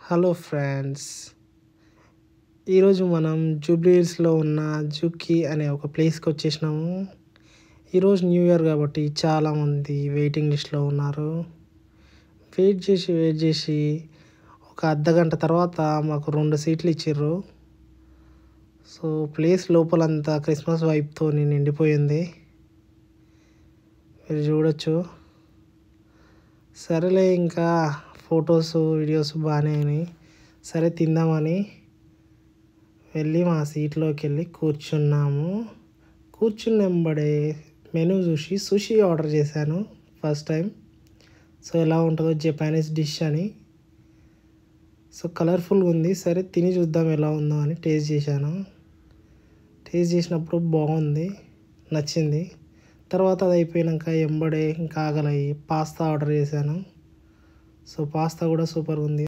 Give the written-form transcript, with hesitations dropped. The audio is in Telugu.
హలో ఫ్రెండ్స్, ఈరోజు మనం జూబ్లీహిల్స్లో ఉన్న జుకీ అనే ఒక ప్లేస్కి వచ్చేసినాము. ఈరోజు న్యూ ఇయర్ కాబట్టి చాలామంది వెయిటింగ్ లిస్ట్లో ఉన్నారు. వెయిట్ చేసి ఒక అర్ధగంట తర్వాత మాకు 2 సీట్లు ఇచ్చిర్రు. సో ప్లేస్ లోపలంతా క్రిస్మస్ వైబ్తో నిండిపోయింది, మీరు చూడొచ్చు. సరేలే, ఇంకా ఫొటోస్ వీడియోస్ బాగానే అయినాయి. సరే తిందామని వెళ్ళి మా సీట్లోకి వెళ్ళి కూర్చున్నాము. కూర్చున్నెంబడే మెనూ చూసి సుషి ఆర్డర్ చేశాను ఫస్ట్ టైం. సో ఎలా ఉంటుందో జపానీస్ డిష్ అని. సో కలర్ఫుల్గా ఉంది. సరే తిని చూద్దాం ఎలా ఉందో అని టేస్ట్ చేశాను. టేస్ట్ చేసినప్పుడు బాగుంది, నచ్చింది. తర్వాత అది అయిపోయాక ఎంబడే ఇంకా ఆగలయ్యి పాస్తా ఆర్డర్ చేశాను. సో పాస్తా కూడా సూపర్ ఉంది.